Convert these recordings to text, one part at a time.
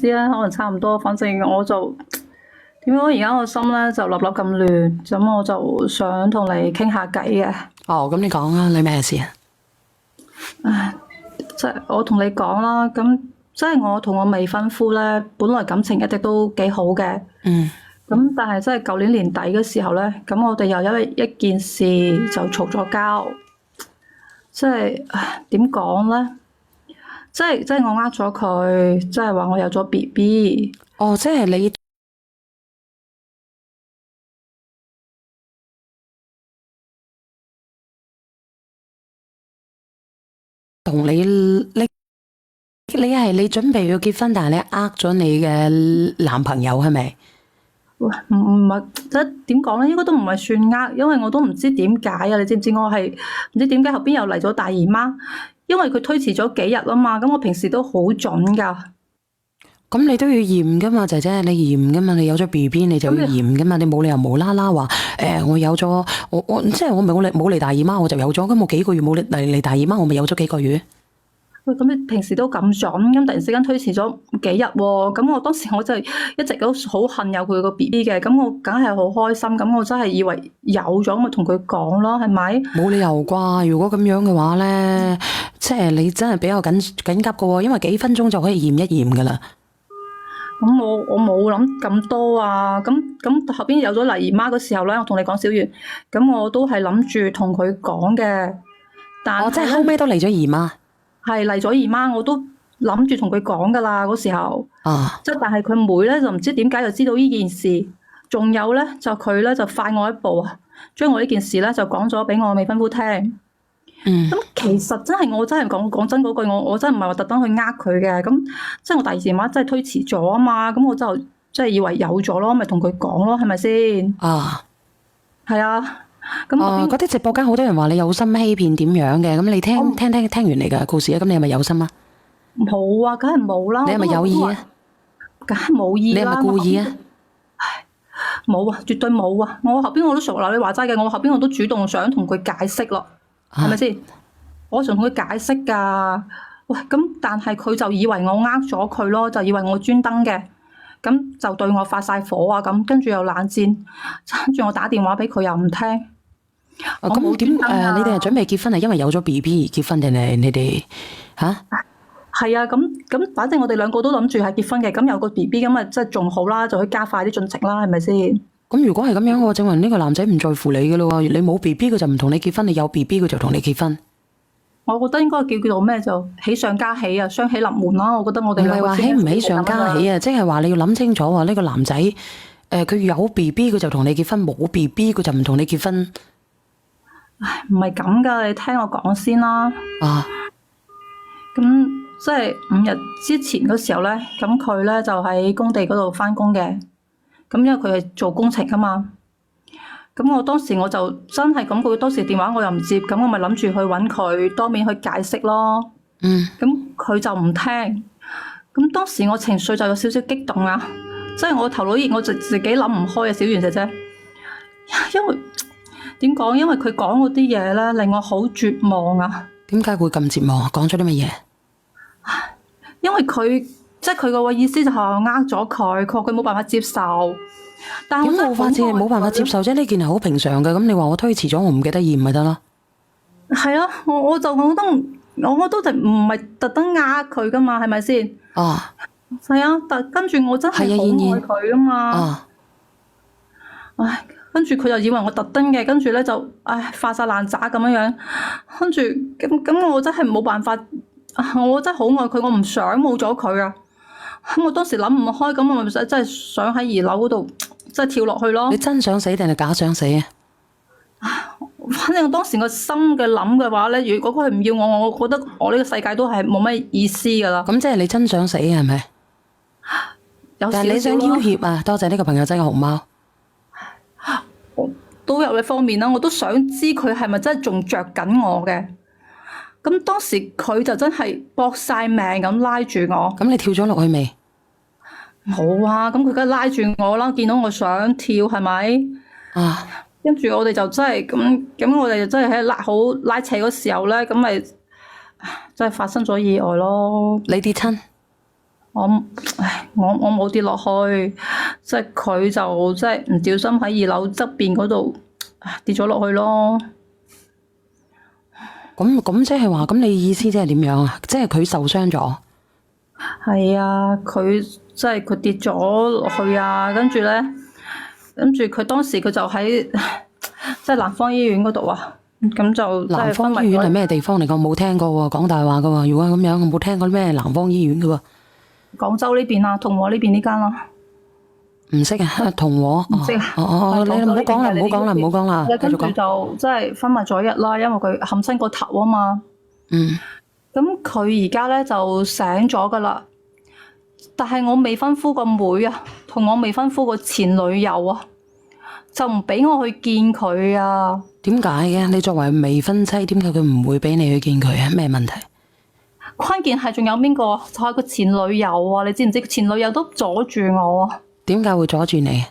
知啊，可能差唔多。反正我就點講，而家我心咧就粒粒咁亂，咁我就想同你傾下偈嘅。哦，咁你講啦，你咩事啊？唉，即係我同你講啦，咁即係我同我未婚夫咧，本來感情一直都幾好嘅。嗯，咁但係即係舊年年底嘅時候咧，咁我哋又因為一件事就嘈咗交。即係唉點講咧？即係我呃咗佢，即係話我有咗 BB。哦，即係你同你準備要結婚，但係你呃咗你嘅男朋友係咪？喂，唔係，即係點講咧？應該都唔係算呃，因為我都唔知點解啊！你知唔知我係唔知點解後邊又嚟咗大姨媽？因為佢推遲咗幾日啊嘛，咁我平時都好準㗎。咁你都要驗噶嘛，姐姐，你驗噶嘛，你有咗 BB 你就要驗噶嘛，你冇理由無啦啦話我有咗，我即係我冇嚟大姨媽我就有咗，咁我幾個月冇嚟大姨媽我咪有咗幾個月？喂，咁你平時都咁準，咁突然之間推遲咗幾日喎？咁我當時我真係一直都好恨有佢個 BB 嘅，咁我梗係好開心，咁我真係以為有咗，咪同佢講咯，係咪？冇理由啩？如果咁樣嘅話咧，即係你真係比較緊急噶喎，因為幾分鐘就可以驗一驗噶啦。咁我冇諗咁多啊，咁後邊有咗黎姨媽嗰時候咧，我同你講小月，咁我都係諗住同佢講嘅，但即係係後尾都嚟咗姨媽。係嚟咗姨媽，我都諗住同佢講噶啦嗰時候，啊，即係但係佢妹咧就唔知點解就知道呢件事，仲有咧就佢咧就快我一步啊，將我呢件事咧就講咗俾我未婚夫聽。嗯，咁其實真係我真係講真嗰句，我真係唔係話特登去呃佢嘅，咁即係我第二電話真係推遲咗啊嘛，咁我就即係以為有咗咯，咪同佢講咯，係咪先？啊，係啊，咁嗰啲直播間好多人話你有心欺騙點樣嘅，咁你聽完你嘅故事啊，咁你係咪有心啊？冇啊，梗係冇啦。你係咪有意啊？梗係冇意啦。你係咪故意啊？冇啊，絕對冇啊！我後邊我都熟啦，你話齋嘅，我後邊我都主動想同佢解釋咯，係咪先？我想同佢解釋㗎。喂，咁但係佢就以為我呃咗佢咯，就以為我專登嘅，咁就對我發晒火啊咁，跟住又冷戰，跟住我打電話俾佢又唔聽。咁點你哋係準備結婚係因為有咗 BB 而結婚定係你哋嚇？係啊，咁反正我哋兩個都諗住係結婚嘅，咁有個 BB 咁咪即係仲好啦，就可以加快啲進程啦，係咪先？咁如果係咁樣嘅話，證明呢個男仔唔在乎你嘅咯喎，你冇 BB 佢就唔同你結婚，你有 BB 佢就同你結婚。我覺得應該叫做咩就喜上加喜啊，雙喜臨門啦。我覺得我哋唔係話喜唔喜上加喜啊，即係話你要諗清楚喎，呢個男仔佢有 BB 佢就同你結婚，冇 BB 佢就唔同你結婚。唉，唔係咁噶，你聽我講先啦。啊，咁即係5日之前嗰時候咧，咁佢咧就喺工地嗰度返工嘅。咁因為佢係做工程噶嘛，咁我當時我就真係咁，佢當時電話我又唔接，咁我咪諗住去揾佢當面去解釋咯。嗯。咁佢就唔聽，咁當時我情緒就有少少激動啊，即係我頭腦我就自己諗唔開啊，小圓姐姐，因為點講？因為佢講嗰啲嘢咧，令我好絕望啊！點解會咁絕望？講咗啲乜嘢？因為佢即係佢個意思就係我呃咗佢，佢話佢冇辦法接受。但係我真係冇辦法接受啫，呢件係好平常嘅。咁你話我推遲咗，我唔記得驗咪得咯？係啊，我就覺得我都唔係特登呃佢噶嘛，係咪先？哦，係啊，但跟住我真係好愛佢噶嘛。哦，唉，跟住佢就以為我特登嘅，跟住咧就發晒爛渣咁樣樣，跟住咁我真係冇辦法，我真係好愛佢，我唔想冇咗佢啊！咁我當時諗唔開，咁我咪真係想喺2樓嗰度，即係跳落去咯。你真想死定係假想死啊？反正我當時個心嘅諗嘅話咧，如果佢唔要我，我覺得我呢個世界都係冇乜意思噶啦。咁即係你真想死係咪？有但係你想要挾啊？多謝呢個朋友仔嘅紅貓。都有嘅方面啦，我都想知佢係咪真係仲着緊我嘅。咁當時佢就真係搏晒命咁拉住我。咁你跳咗落去未？冇啊，咁佢梗係拉住我啦，見到我想跳係咪？啊！跟住我哋就真係咁，我哋就真係喺拉扯嗰時候咧，咁咪真係發生咗意外咯。你跌親？我冇跌落去，即係佢就即係唔小心喺2樓側邊嗰度跌咗落去咯。咁即係話，咁你意思即係點樣啊？即係佢受傷咗？係啊，佢即係佢跌咗落去啊，跟住佢當時佢就喺即係南方醫院嗰度啊，咁就南方醫院係咩地方嚟？我冇聽過喎，講大話噶喎。如果咁樣，我冇聽過咩南方醫院噶喎。廣州呢邊啊，銅鑼呢邊呢間啦。唔識啊，銅鑼。唔識啊。你唔好講啦，唔好講啦，唔好講啦，繼跟住續講。就即係昏迷咗1日啦，因為佢冚親個頭啊嘛。嗯。咁佢而家咧就醒咗噶啦，但係我未婚夫個妹啊，同我未婚夫個前女友啊，就唔俾我去見佢啊。點解嘅？你作為未婚妻，點解佢唔會俾你去見佢啊？咩問題？關鍵係仲有邊個？就係個前女友啊！你知唔知？前女友都阻住我啊！點解會阻住你？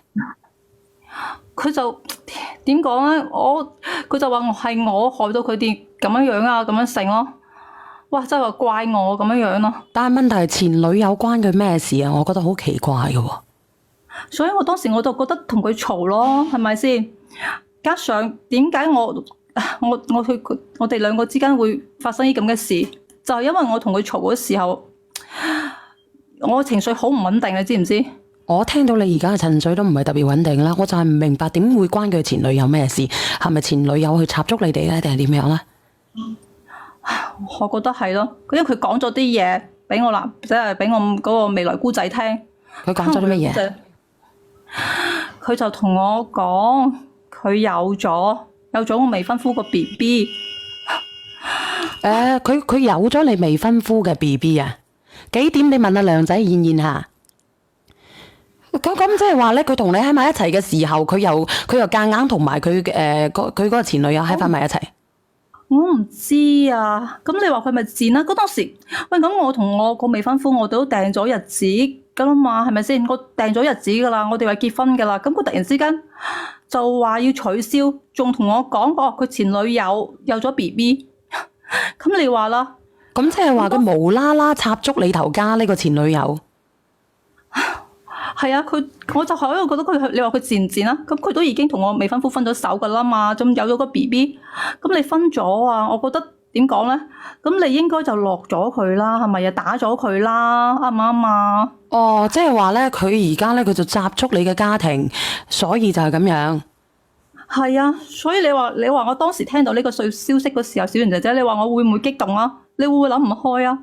佢就點講咧？佢就話我害到佢哋咁樣啊，咁樣成咯。哇！真係話怪我咁樣咯。但係問題係前女友關佢咩事啊？我覺得好奇怪嘅喎。所以我當時我就覺得同佢嘈咯，係咪先？加上點解我哋兩個之間會發生啲咁嘅事？就係因為我同佢嘈嗰時候，我情緒好唔穩定，你知唔知？我聽到你而家嘅情緒都唔係特別穩定啦，我就係唔明白點會關佢前女友咩事？係咪前女友去插足你哋咧，定係點樣咧？我覺得係咯，因為佢講咗啲嘢俾我啦，即係俾我嗰個未來姑仔聽。佢講咗啲乜嘢？佢就同我講，佢有咗我未婚夫個 BB。佢有咗你未婚夫嘅 BB 啊？幾點？你問阿亮仔驗下。咁即係話咧，佢同你喺埋一齊嘅時候，佢又夾硬同埋佢嗰個前女友喺翻埋一齊。我唔知啊，咁你話佢咪賤啦？嗰當時喂，咁我同我個未婚夫我哋都訂咗日子噶啦嘛，係咪先？我訂咗日子噶啦，我哋話結婚噶啦，咁佢突然之間就話要取消，仲同我講過佢前女友有咗 BB，咁你話啦？咁即係話佢無啦啦插足你頭家呢個前女友？係啊，我就喺度覺得佢，你話佢賤唔賤啊？咁佢都已經同我未婚夫分咗手噶啦嘛，仲有咗個 BB，咁你分咗啊？我覺得點講咧？咁你應該就落咗佢啦，係咪啊？打咗佢啦，啱唔啱啊？哦，即係話咧，佢而家咧佢就插足你嘅家庭，所以就係咁樣。係啊，所以你話我當時聽到呢個消息嗰時候，小圓姐姐，你話我會唔會激動啊？你會唔會諗唔開啊？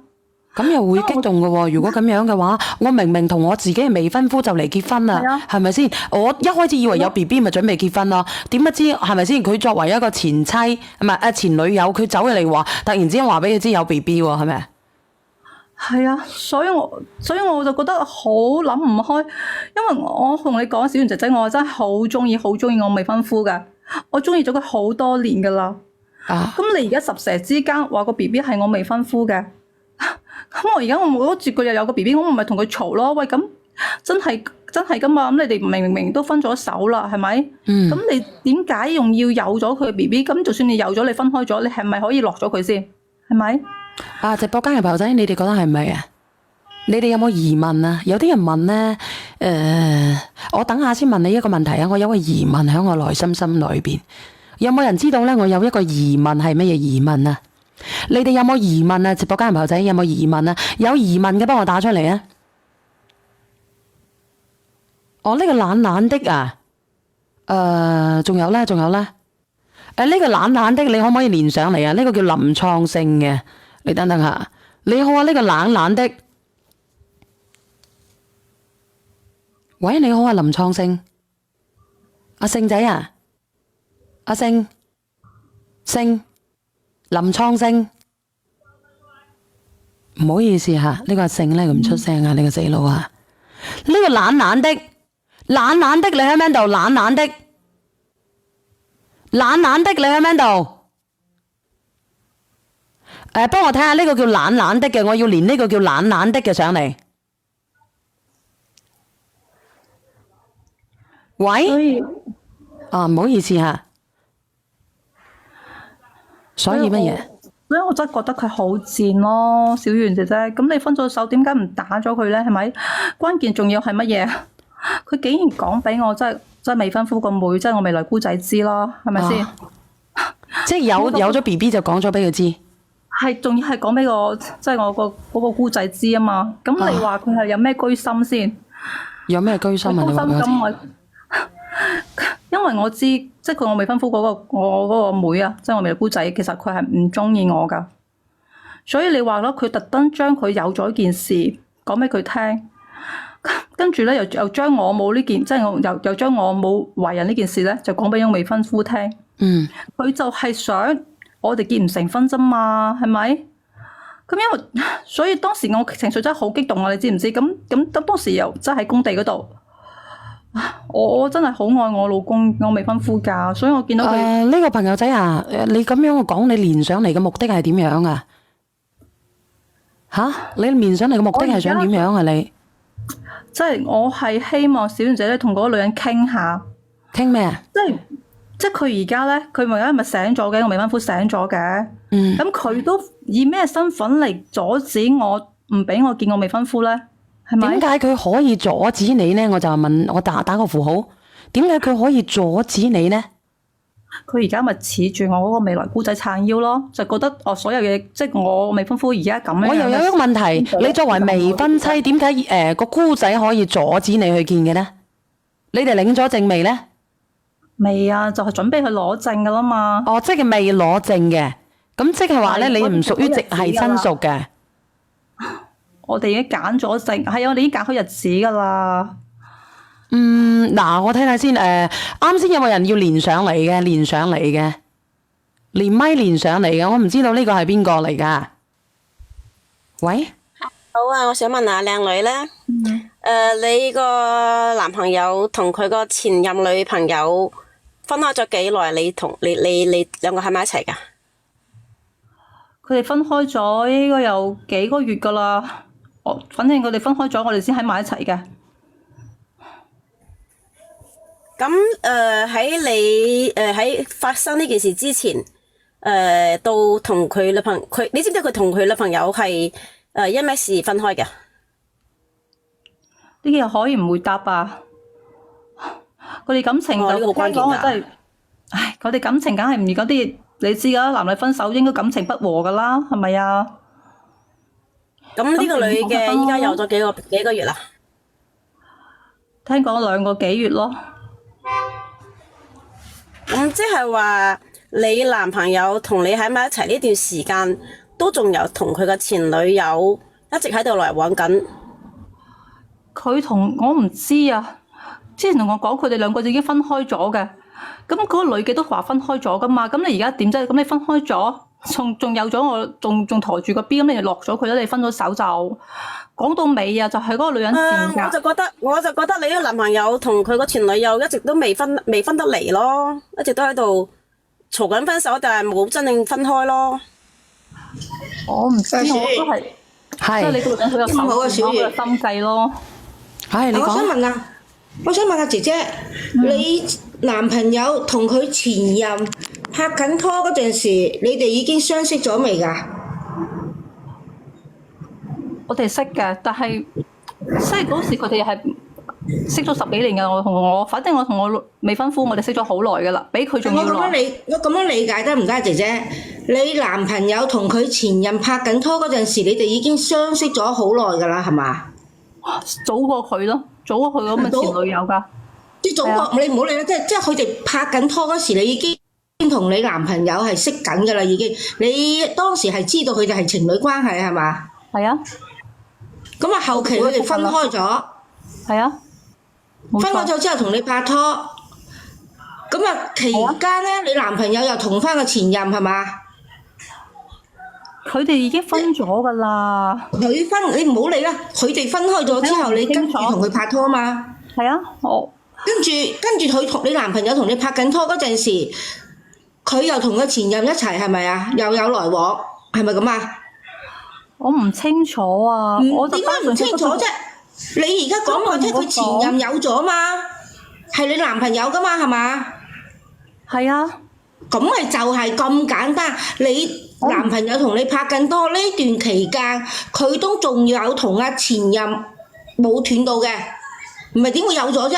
咁又會激動嘅喎，如果咁樣嘅話，我明明同我自己嘅未婚夫就嚟結婚啦，係咪先？我一開始以為有 BB 咪準備結婚咯，點不知係咪先？佢作為一個前妻，唔係前女友，佢走入嚟話，突然之間話俾佢知有 BB 喎，係咪？係啊，所以我就覺得好諗唔開，因為我同你講，小圓姐姐，我真係好中意我未婚夫嘅，我中意咗佢好多年噶啦。咁你而家十蛇之間話個 BB 係我未婚夫嘅。咁我而家我冇得住佢又有個 BB，我唔係同佢嘈咯。喂，咁真係噶嘛？咁你哋明都分咗手啦，係咪？咁你點解仲要有咗佢 BB？咁就算你有咗，你分開咗，你係咪可以落咗佢先？係咪？直播間嘅朋友仔，你哋覺得係咪啊？你哋有冇疑問啊？有啲人問咧，我等下先問你一個問題啊！我有個疑問喺我內心裏邊，有冇人知道咧？我有一個疑問係乜嘢疑問啊？你哋有冇疑問啊？直播間嘅朋友仔有冇疑問啊？有疑問嘅幫我打出嚟啊！呢個懶懶的啊，仲有咧，呢個懶懶的你可唔可以連上嚟啊？呢個叫林創勝嘅，你等等下。你好啊，呢個懶懶的，喂，你好啊，林創勝，阿勝仔啊，阿勝。林創勝，唔好意思吓，呢個阿勝咧佢唔出聲啊，呢個死佬啊，呢個懶懶的，你喺邊度？懶懶的，你喺邊度？幫我睇下呢個叫懶懶的嘅，我要連呢個叫懶懶的嘅上嚟。喂，唔好意思吓。所以乜嘢？所以我真係覺得佢好賤咯，小圓姐姐。咁你分咗手，點解唔打咗佢咧？係咪？關鍵仲要係乜嘢？佢竟然講俾我，真係未婚夫個妹，即係我未來姑仔知咯，係咪先？即係有咗 BB 就講咗俾佢知，係仲要係講俾我，即係我嗰個姑仔知啊嘛。咁你話佢係有咩居心先？有咩居心啊？你話我知。因為我知，即係我未婚夫我嗰個妹啊，即係我未來姑仔，其實佢係唔中意我噶。所以你話咯，佢特登將佢有咗件事講俾佢聽。跟住咧，又將我冇呢件，即係我又將我冇懷孕呢件事咧，就講俾我未婚夫聽。佢就係想我哋結唔成婚啫嘛，係咪？咁因為所以當時我情緒真係好激動啊！你知唔知？咁當時又真係喺工地嗰度，我真係好愛我老公，我未婚夫㗎，所以我見到佢呢個朋友仔啊，你咁樣講，你連上嚟嘅目的係點樣啊？吓，你連上嚟嘅目的係想點樣啊？你？即係我係希望小圓姐咧同嗰個女人傾下，傾咩啊？即係佢而家咧，佢而家咪醒咗嘅，我未婚夫醒咗嘅。咁佢都以咩身份嚟阻止我唔俾我見我未婚夫咧？係咪？點解佢可以阻止你咧？我就問我打個符號，點解佢可以阻止你咧？佢而家咪恃住我嗰個未來姑仔撐腰咯，就覺得所有嘢即係我未婚夫而家咁樣。我又有一個問題，你作為未婚妻，點解個姑仔可以阻止你去見嘅咧？你哋領咗證未咧？未啊，就係準備去攞證噶啦嘛。哦，即係未攞證嘅，咁即係話咧，你唔屬於直系親屬嘅。我哋已經揀咗證，係啊，我哋已經揀好日子噶啦。嗱，我睇睇先。啱先有冇人要連上嚟嘅？連咪連上嚟嘅，我唔知道呢個係邊個嚟噶。喂，好啊，我想問下靚女咧，你個男朋友同佢個前任女朋友分開咗幾耐？你兩個喺埋一齊噶？佢哋分開咗應該有幾個月噶啦。反正佢哋分開咗，我哋先喺埋一齊嘅。咁喺你喺發生呢件事之前，到同佢女朋友，你知唔知佢同佢女朋友係因咩事分開嘅？呢啲又可以唔回答啊？佢哋感情就呢個好關鍵㗎。真係，唉，佢哋感情梗係唔易嗰啲，你知㗎，男女分手應該感情不和㗎啦，係咪啊？咁呢個女嘅依家有咗幾個月啦？聽講2個幾月咯。咁即係話你男朋友同你喺埋一齊呢段時間，都仲有同佢嘅前女友一直喺度來往緊。佢同我唔知啊，之前同我講佢哋2個已經分開咗嘅。咁嗰個女嘅都話分開咗噶嘛？咁你而家點啫？咁你分開咗，仲有咗我，仲抬住個 B，咁你就落咗佢啦。你分咗手就講到尾啊，就係嗰個女人賤格。我就覺得你嘅男朋友同佢個前女友一直都未分得離咯，一直都喺度嘈緊分手，但係冇真正分開咯。我唔知，我都係，即係你個女人佢有手段，佢有心計咯。係你講。我想問下姐姐，你男朋友同佢前任拍緊拖嗰陣時，你哋已經相識咗未㗎？我哋識嘅，但係識嗰時佢哋係識咗10幾年嘅。反正我同我未婚夫，我哋識咗好耐㗎啦，比佢仲要耐。我咁樣理解得唔得，姐姐？你男朋友同佢前任拍緊拖嗰陣時，你哋已經相識咗好耐㗎啦，係嘛？早過佢咯，早過佢咁嘅前女友㗎。即係早過你唔好理啦，即係佢哋拍緊拖嗰時，你已經同你男朋友係識緊㗎啦，已經。你當時係知道佢哋係情侶關係係嘛？係啊。咁啊，後期佢哋分開咗。係啊。分開咗之後同你拍拖，咁啊期間咧，你男朋友又同翻個前任係嘛？佢哋已經分咗㗎啦。你唔好理啦，佢哋分開咗之後，你跟住同佢拍拖啊嘛。係啊，跟住佢同你男朋友同你拍緊拖嗰陣時，佢又同個前任一齊係咪啊？又有來往係咪咁啊？我唔清楚啊。我點解唔清楚啫？你而家講話即係佢前任有咗嘛？係你男朋友㗎嘛？係嘛？係啊。咁咪就係咁簡單。你男朋友同你拍緊拖呢段期間，佢都仲有同阿前任冇斷到嘅，唔係點會有咗啫？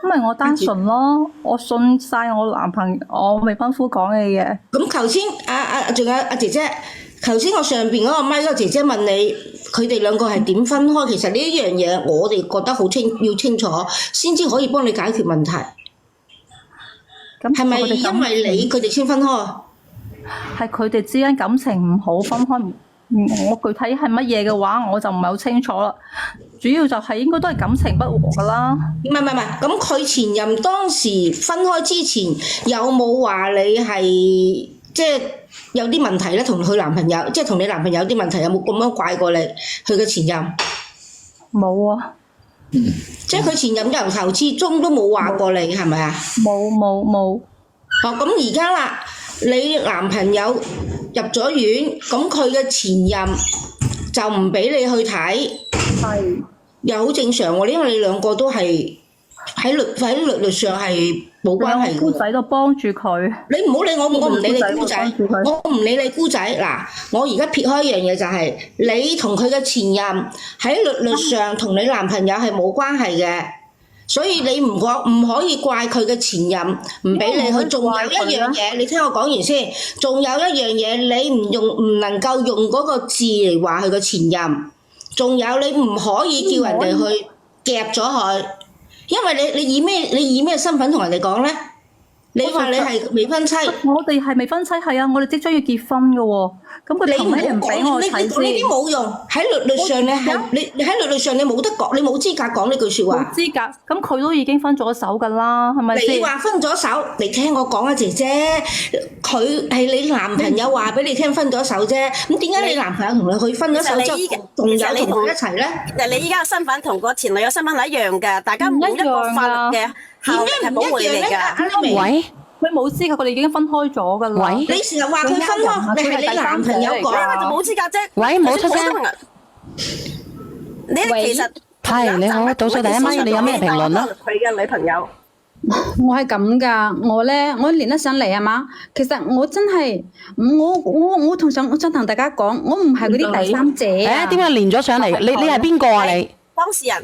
因為我單純咯，我信晒我男朋友、我未婚夫講嘅嘢。咁頭先仲有阿姐姐，頭先我上邊嗰個咪嗰個姐姐問你，佢哋兩個係點分開？其實呢一樣嘢，我哋覺得好要清楚，先至可以幫你解決問題。咁係咪因為佢哋先分開？係佢哋之間感情唔好分開？我具體係乜嘢嘅話，我就唔係好清楚啦。主要就係應該都係感情不和噶啦。唔係，咁佢前任當時分開之前有冇話你係即係有啲問題咧？同佢男朋友，即係同你男朋友有啲問題，有冇咁樣怪過你？佢嘅前任冇啊。即係佢前任由頭至終都冇話過你，係咪啊？冇。咁而家啦，你男朋友入咗院，咁佢嘅前任就唔俾你去睇，係又好正常喎，因為你兩個都係喺律律上係冇關係嘅。姑仔都幫住佢。你唔好理我，我唔理你姑仔，我唔理你姑仔。嗱，我而家撇開一樣嘢就係，你同佢嘅前任喺律上同你男朋友係冇關係嘅，所以你唔可以怪佢嘅前任唔俾你去。仲有一樣嘢，你聽我講完先。仲有一樣嘢，你唔能夠用嗰個字嚟話佢嘅前任。仲有你唔可以叫人哋去夾咗佢，因為你以咩身份同人哋講咧？你話你係未婚妻，我哋係未婚妻，係啊，我哋即將要結婚嘅喎。咁佢憑咩唔俾我睇先？你講呢啲冇用，喺律上你係你喺律上你冇得講，你冇資格講呢句説話。冇資格，咁佢都已經分咗手㗎啦，係咪先？你話分咗手，你聽我講啊，姐姐，佢係你男朋友話俾你聽分咗手啫。咁點解你男朋友同你去分咗手之後，仲有同佢一齊咧？其實你依家嘅身份同個前女友身份係一樣㗎，大家冇一個法律嘅效力係保護你㗎。喂，佢冇資格，佢哋已經分開咗㗎啦。喂，你成日話佢分開，你係你男朋友講，因為就冇資格啫。喂，冇出聲。你其實係你好，倒數第一咪，你有咩評論啊？佢嘅女朋友，我係咁噶，我連得上嚟係嘛？其實我真係我想同大家講，我唔係嗰啲第三者啊。點解連咗上嚟？你係邊個啊？你當事人，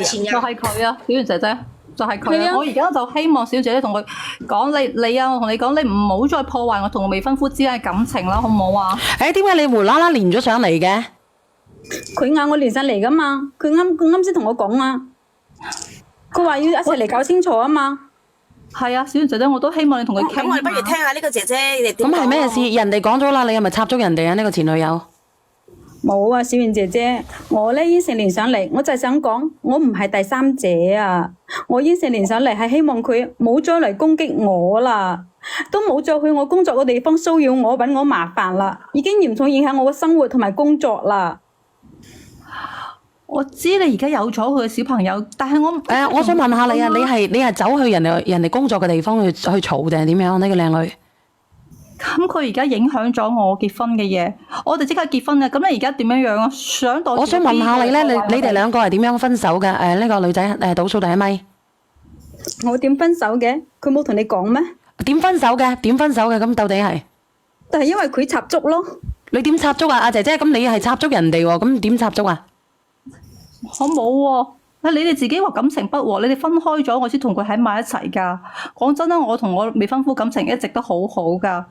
前任就係佢啊，小圓姐姐，就係佢啊！我而家就希望小姐姐同佢講，你啊，我同你講，你唔好再破壞我同我未婚夫之間嘅感情啦，好唔好啊？點解你無啦啦連咗上嚟嘅？佢嗌我連上嚟噶嘛？佢啱先同我講啊，佢話要一齊嚟搞清楚啊嘛。係啊，小圓姐姐，我都希望你同佢傾。咁我哋不如聽下呢個姐姐你點講。咁係咩事？人哋講咗啦，你係咪插足人哋啊？呢個前女友？冇啊，小圓姐姐，我應承連上嚟，我就係想講，我唔係第三者啊！我應承連上嚟係希望佢冇再嚟攻擊我啦，都冇再去我工作嘅地方騷擾我，搵我麻煩啦，已經嚴重影響我嘅生活同埋工作啦。我知你而家有咗佢嘅小朋友，但係我想問下你啊，你係走去人哋工作嘅地方去嘈定係點樣呢個靚女？咁佢而家影響咗我結婚嘅嘢，我哋即刻結婚嘅，咁你而家點樣啊？我想問下你咧，你哋兩個係點樣分手嘅？呢個女仔倒數第一咪。我點分手嘅？佢冇同你講咩？點分手嘅？咁到底係？但係因為佢插足咯。你點插足啊？阿姐姐，咁你係插足人哋喎，咁點插足啊？我冇喎，你哋自己話感情不和，你哋分開咗，我先同佢喺埋一齊㗎。講真啦，我同我未婚夫感情一直都好好㗎。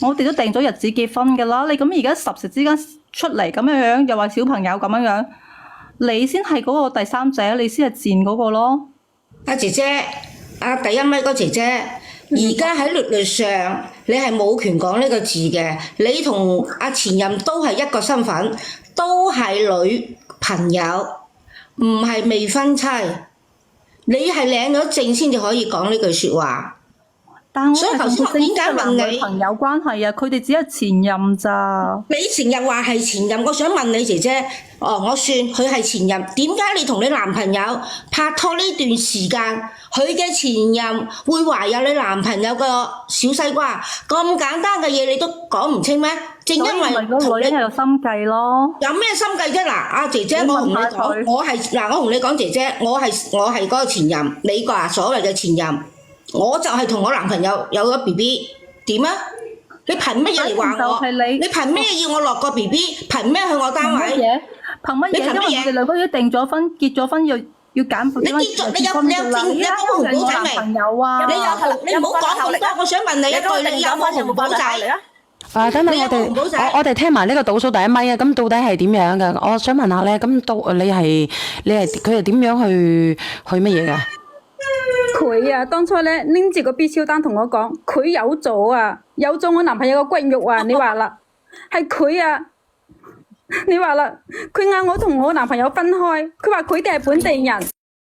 我哋都定咗日子結婚㗎啦，你咁而家十時之間出嚟咁樣，又話小朋友咁樣，你先係嗰個第三者，你先係賤嗰個咯。阿姐姐，第一咪嗰姐姐，而家喺律上，你係冇權講呢個字嘅。你同阿前任都係一個身份，都係女朋友，唔係未婚妻。你係領咗證先至可以講呢句説話。但係所以頭先我點解問你朋友關係啊？佢哋只係前任咋？你成日話係前任，我想問你姐姐，我算佢係前任，點解你同你男朋友拍拖呢段時間，佢嘅前任會懷有你男朋友個小西瓜？咁簡單嘅嘢你都講唔清咩？正因為個女人有心計咯。有咩心計啫？嗱，阿姐姐，我同你講，我同你講，姐姐，我係嗰個前任，你話所謂嘅前任。我就係同我男朋友有咗 BB，點啊？你憑乜嘢嚟話我？就係你你憑咩要我落個 BB？憑咩去我單位？乜嘢？憑乜嘢？因為我哋兩個已經訂咗婚，結咗婚要減負。你結咗你有紅簿仔未？朋友啊，你唔好講咁多，我想問你一句，你有冇紅簿仔？等等你有冇紅簿仔？我哋聽埋呢個倒數第一咪啊！咁到底係點樣嘅？我想問下咧，咁到你係佢係點樣去乜嘢㗎？佢啊，當初咧拎住個 B 超單同我講，佢有咗啊，有咗我男朋友個骨肉啊！你話啦，係佢啊！你話啦，佢嗌我同我男朋友分開，佢話佢哋係本地人。